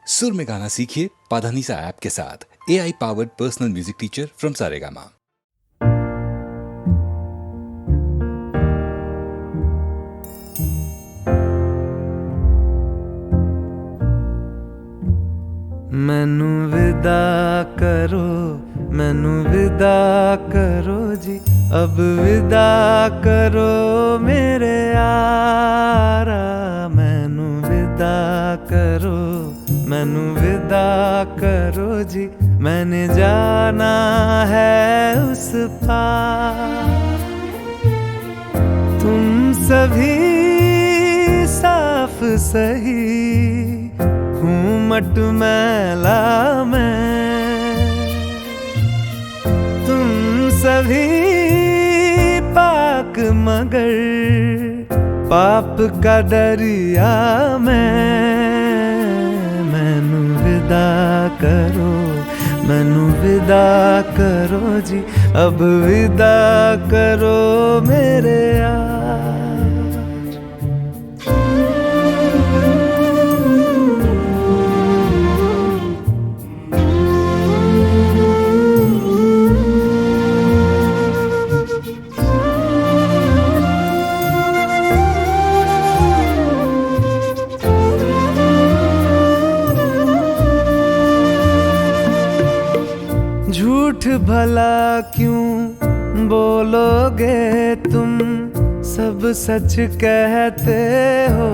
सुर में गाना सीखिए पाधानीसा ऐप के साथ। AI powered personal music teacher from Saregama. मैनू विदा करो, मैनू विदा करो जी, अब विदा करो मेरे यारा। मैनू विदा करो, मैनू विदा करो जी, मैंने जाना है उस पार। तुम सभी साफ सही हूँ मटमैला मैं, तुम सभी पाक मगर पाप का दरिया मैं। मैनू विदा करो, मैनू विदा करो जी, अब विदा करो मेरे यार। झूठ भला क्यों बोलोगे तुम, सब सच कहते हो।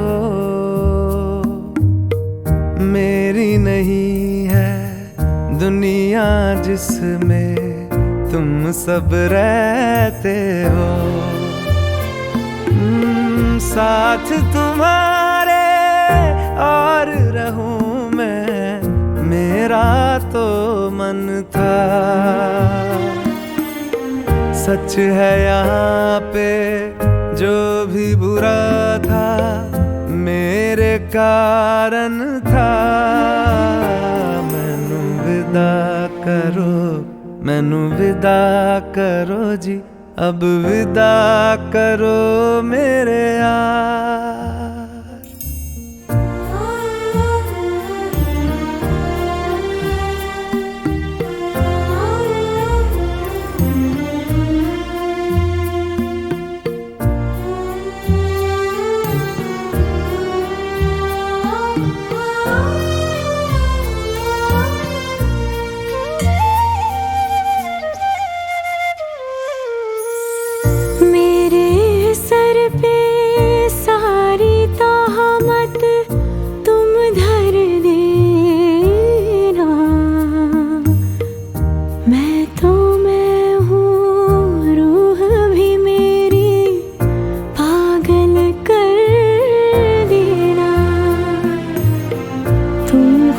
मेरी नहीं है दुनिया जिसमें तुम सब रहते हो। साथ तुम्हारे और रहूं मैं, मेरा तो मन था। सच है यहाँ पे जो भी बुरा था, मेरे कारण था। मैनू विदा करो, मैनू विदा करो जी, अब विदा करो मेरे यार।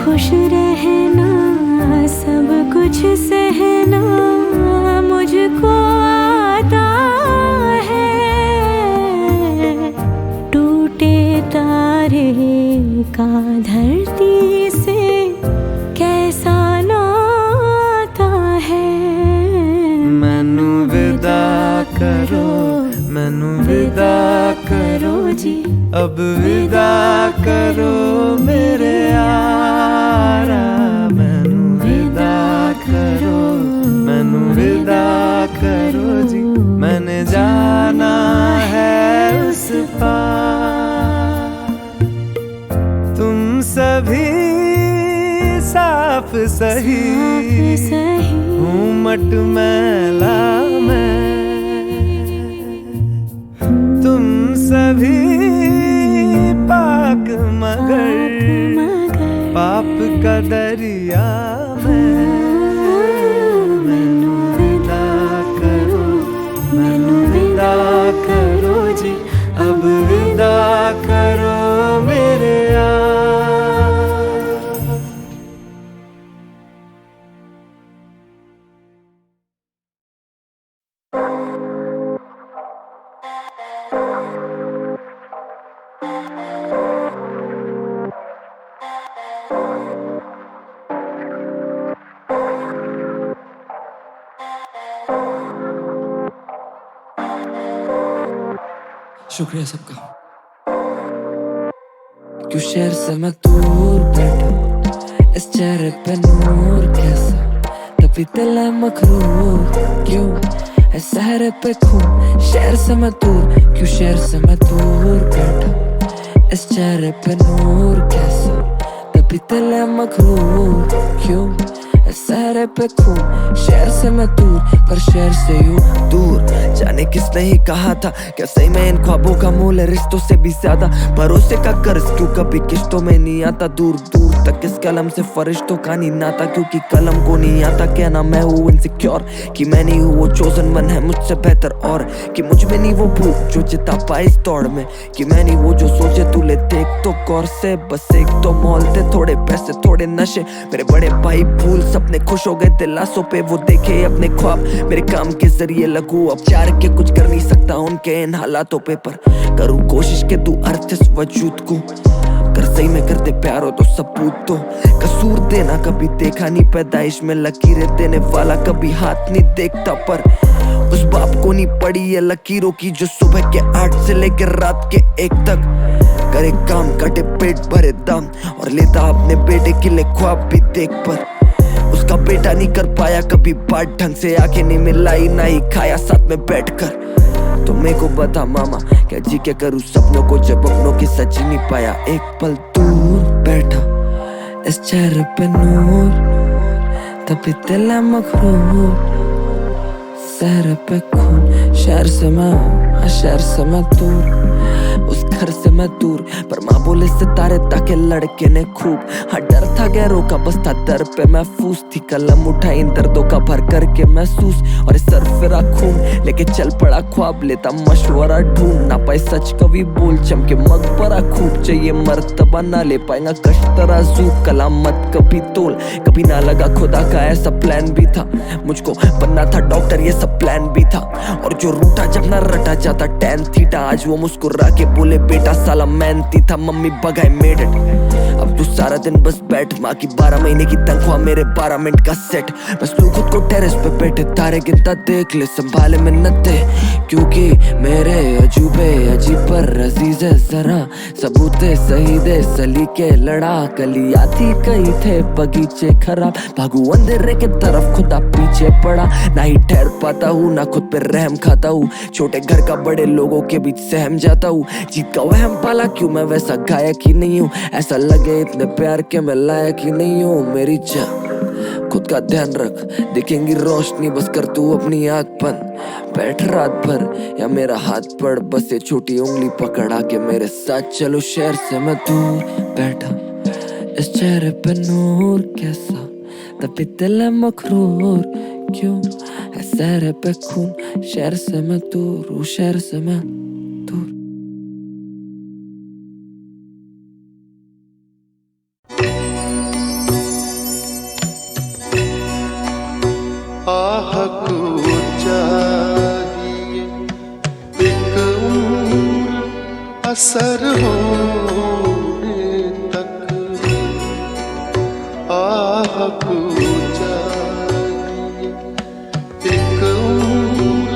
खुश रहना, सब कुछ सहना मुझको आता है। टूटे तारे का धरती से कैसा नाता है। मैनू विदा करो, मैनू विदा करो जी, अब विदा करो मेरे यारा। मैनू विदा करो, मैनू विदा करो जी, मैंने जाना है उस पार। तुम सभी साफ सही हूँ मटमैला मैं, तुम सभी पाक मगर पाप का दरिया मैं। मैनू विदा करो, मैनू विदा करो जी, अब विदा करो मेरे यार। शुक्रिया सबका। क्यों शहर से मैं दूर बैठा, चेहरे पे नूर कैसा, तभी दिल है मखरूर। क्यों है सहरे पे खून, शहर से मैं दूर, क्यों शहर से मैं दूर बैठा। इस चेहरे पे नूर कैसा, तभी दिल है मखरूर। क्यों है सहरे पे खून, शहर से मैं दूर, पर शहर से यूं दूर। जाने किसने ही कहा था, क्या सही में इन ख्वाबों का मोल है रिश्तों से भी ज्यादा। भरोसे का कर्ज क्यों कभी किश्तों में नहीं आता, दूर दूर तक इस कलम से फरिश्तों का नहीं नाता। क्योंकि कलम को नहीं आता कहना मैं हूँ इनसिक्योर, कि मैं नहीं हूँ वो चोजन वन है मुझसे बेहतर, और कि मुझ में नहीं वो भूख जो जिता पाए इस दौड़ में, कि मैं नहीं वो जो सोचे तू ले देख तो गौर से। बस एक तो मॉल थे, थोड़े पैसे थोड़े नशे, मेरे बड़े भाई भूल सपने खुश हो गए दिलासों पे। वो देखे अपने ख्वाब मेरे काम के जरिए लगू, अब चार के कुछ कर नहीं सकता उनके इन हालातों पे, पर करूँ कोशिश के तू अर्थ इस वजूद को। कर सही में करते प्यार हो तो सबूत दो, कसूर देना कभी देखा नहीं, पैदाइश में लकीरें देने वाला कभी हाथ नहीं देखता। पर उस बाप को नहीं पड़ी ये लकीरों की, जो सुबह के 8 से लेकर रात के 1 तक करे काम, काटे पेट भरे दाम, और लेता अपने बेटे के लिए ख्वाब भी देख। पर उसका बेटा नहीं कर पाया कभी बात ढंग से, आंखें नहीं मिलाई ना ही खाया साथ में बैठकर। तो मेरे को बता मामा, क्या जी क्या करूँ सपनों को जब अपनों की सच ही नहीं पाया। एक पल दूर बैठा इस चेहरे पे नूर, तभी दिल है मखरूर। शहर पे खून, शहर से मैं दूर, उस घर से मैं दूर। पर माँ बोले सितारे ताके लड़के ने खूब, हाँ डर था गैरों का बस था दर पे महफूज थी। कलम उठाई इन दर्दों का भर करके महसूस, और सर फिरा खून लेके चल पड़ा ख्वाब, लेता मशवरा ढूंढ ना पाए सच कभी बोल। चमके मकबरा खूब चाहिए मर्तबा, ना ले पाएगा कष्ट तराजू कलाम मत कभी तोल। कभी ना लगा खुदा का ऐसा प्लान भी था, मुझको बनना था डॉक्टर ये सब प्लान भी था। और जो रूठा जब ना रटा जाता टैन थीटा, आज वो मुस्कुरा के बोले बेटा साला मेहनती था। मम्मी बगाए मेड इट, अब तू सारा दिन बस बैठ, माँ की 12 महीने की तनख्वाह मेरे 12 मिनट का सेट। बस तू खुद को टेरेस पे बैठे तारे गिनता देख ले, संभाले मिन्नते क्योंकि मेरे अजूबे अजीब पर अजीज है जरा। सबूते शहीदे सलीके लड़ा, गलियां थी कई थे बगीचे खराब। भागू अंधेरे के तरफ खुदा पीछे पड़ा, ना ही ठहर पाता हूँ ना खुद पे रहम खाता हूँ। छोटे घर का बड़े लोगों के बीच सहम जाता हूँ, जीत का वहम पाला क्यों मैं वैसा गायक ही नहीं हूँ। ऐसा लगे इतने प्यार के मैं लायक ही नहीं हूँ। मेरी जा खुद का ध्यान रख, दिखेंगी रोशनी बस कर तू अपनी आँख बंद। बैठ रात भर या मेरा हाथ पड़, बस ये छोटी उंगली पकड़ा के मेरे साथ चलो। शहर से मैं दूर बैठा इस चेहरे पे नूर कैसा, तभी दिल है मखरूर। क्यों है शहर पे खून, शहर से मैं दूर, शहर से मैं दूर। आह को चाहिए एक उम्र असर होने तक, आह को चाहिए एक उम्र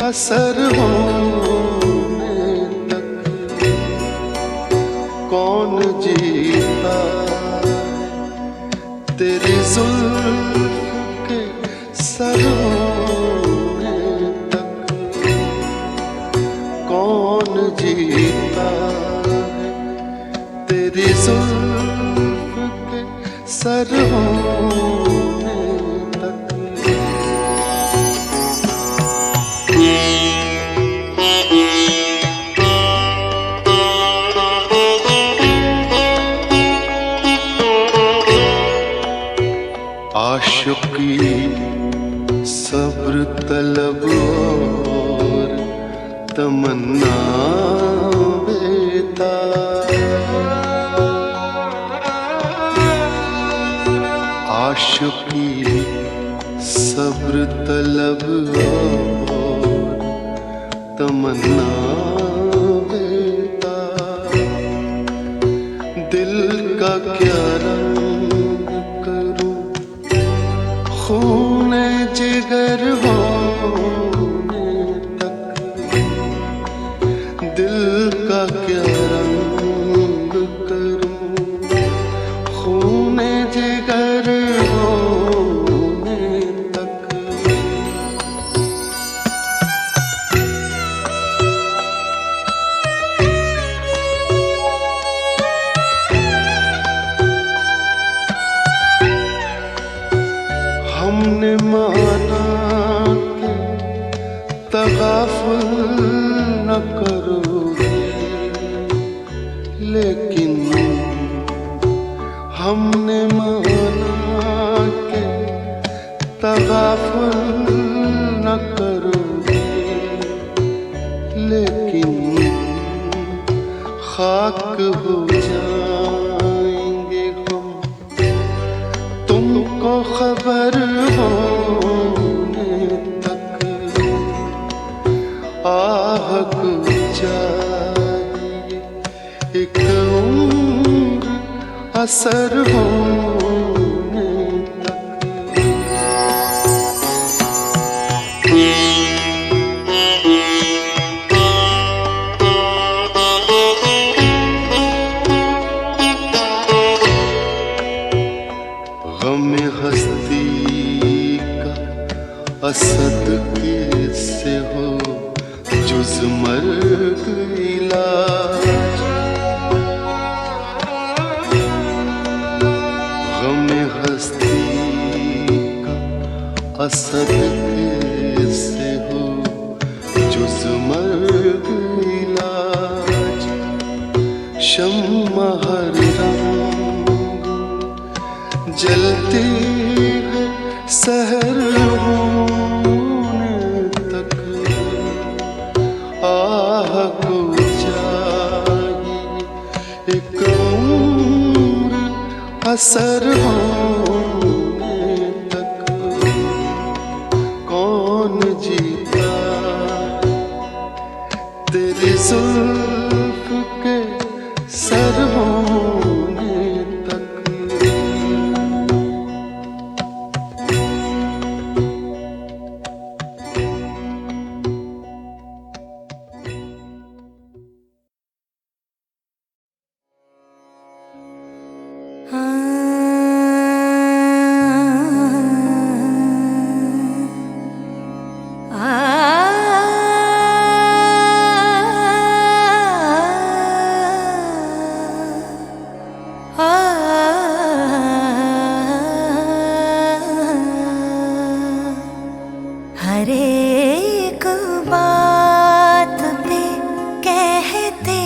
असर होने तक। कौन जीता तेरी जुल्फ सर होने तक, कौन जीता है तेरी जुल्फ के सर होने तक। आशिकी सब्र तलब और तमन्ना बेताब, आशिकी सब्र तलब और तमन्ना बेताब। दिल का क्या रंग करूं खून जिगर होने तक, दिल का क्या रंग करूं खून जिगर माना के तगाफुल न करोगे, लेकिन हमने माना के तगाफुल न करोगे, लेकिन खाक हो जाएंगे हम तुमको खबर होने तक। आहक चाहिए एक उम्र असर होने तक। गम हस्ती का असद किससे हो जुज मर्ग इलाज। गम हस्ती का असद किससे हो जुज मर्ग इलाज। शम्मा हर रंग जलती है सहर होने तक। आह को चाहिए एक उम्र असर होने तक। कौन जीता तेरी जुल्फ के सर होने तक। हर एक बात पे कहते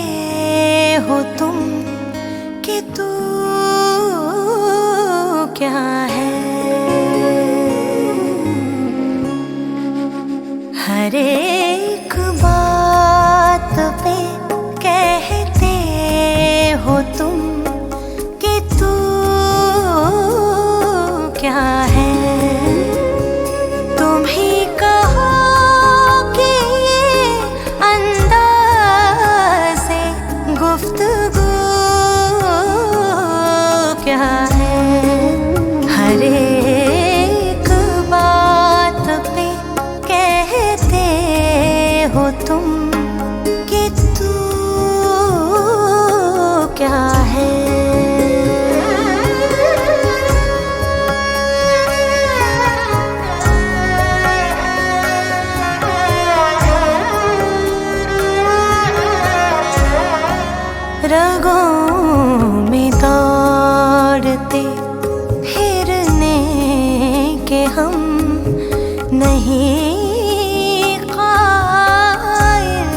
हो तुम कि तू क्या है। हर एक बात पे कहते हो तुम कि तू क्या है। तुम ही कहो कि ये अंदाज़े गुफ्तगू क्या है। हर एक बात पे कहते हो तुम कि तू क्या है। रगों में दौड़ते फिरने के हम नहीं कायल।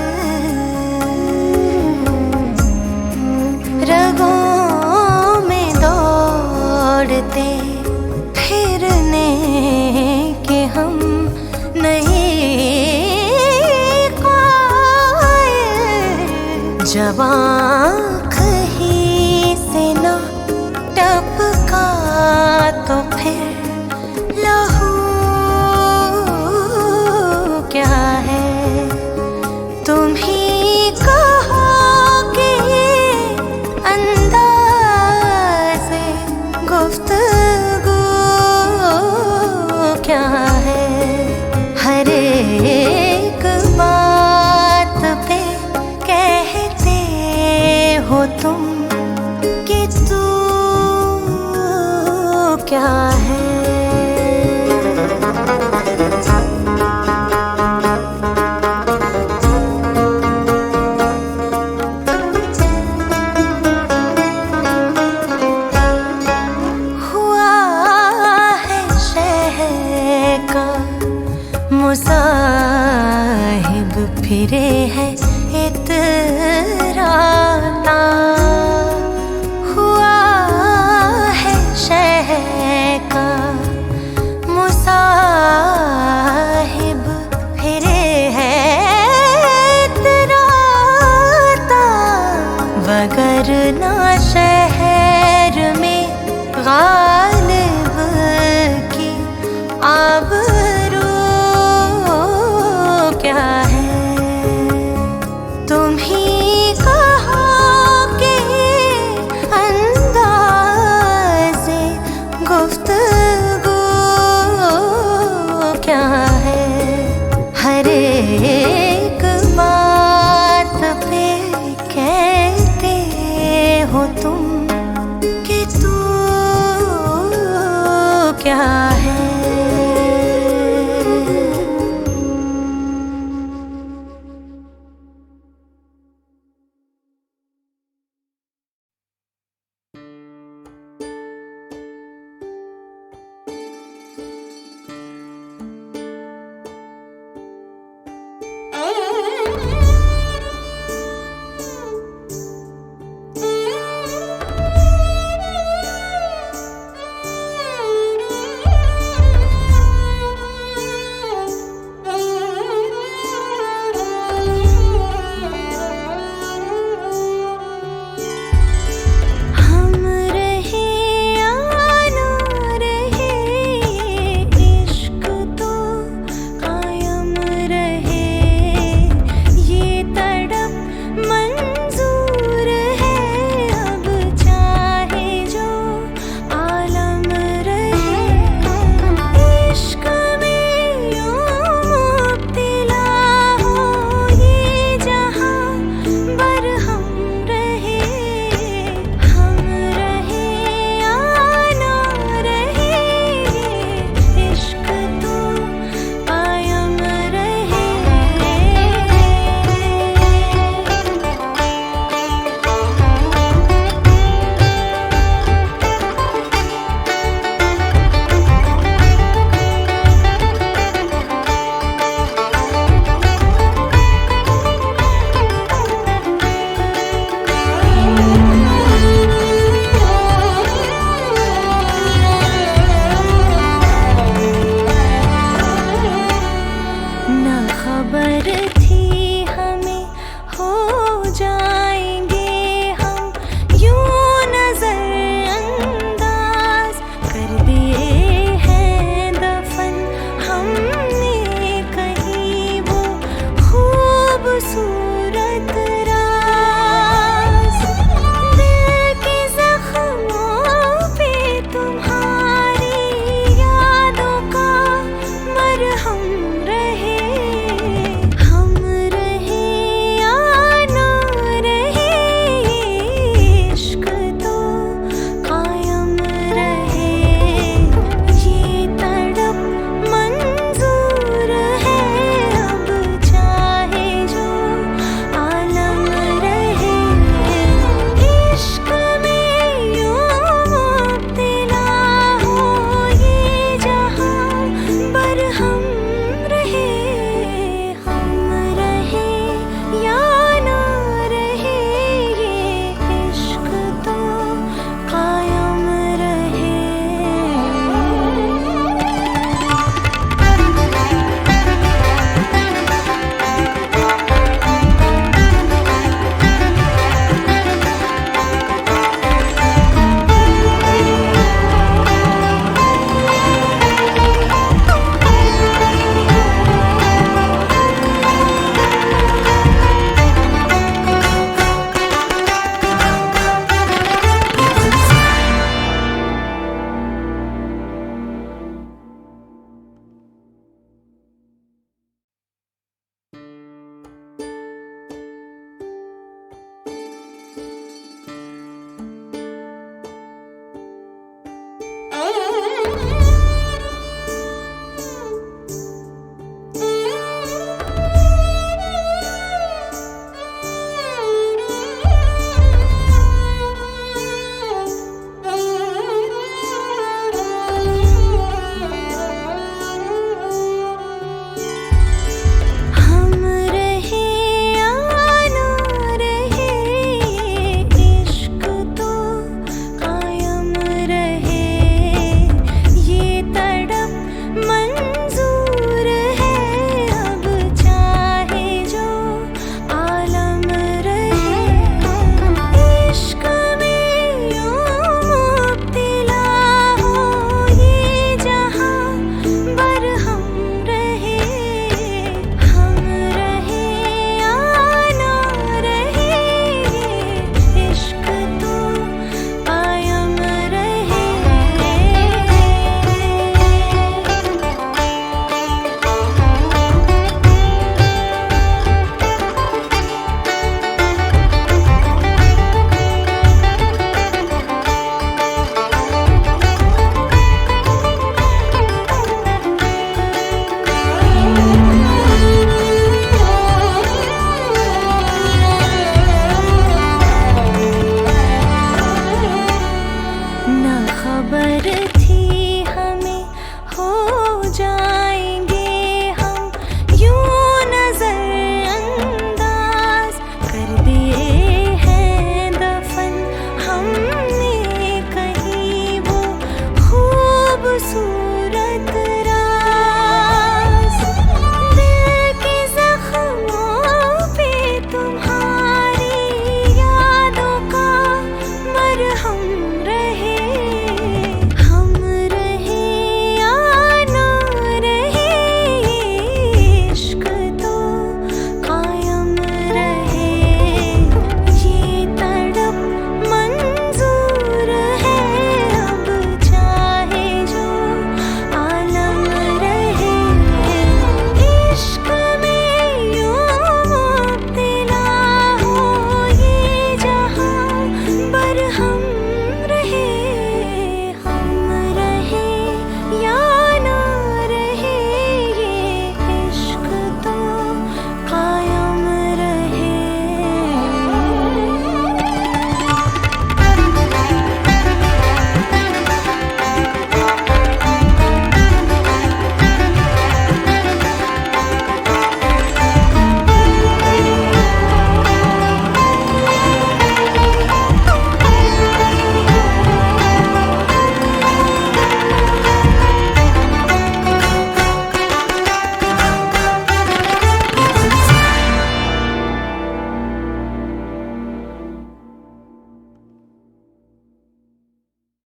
रगों में दौड़ते फिरने के हम नहीं कायल। जब आँख ही से न टपका तो फिर लहू क्या है। तुम ही कहो कि अंदाज़े गुफ्तगू क्या है। हर एक बात पे कहते हो तुम कि तू क्या है। हुआ है शहर गालिब की आबरू क्या है। तुम ही कहो कि अंदाज़े गुफ्तगू क्या है। हर एक बात पे कहते हो तुम कि तू खबर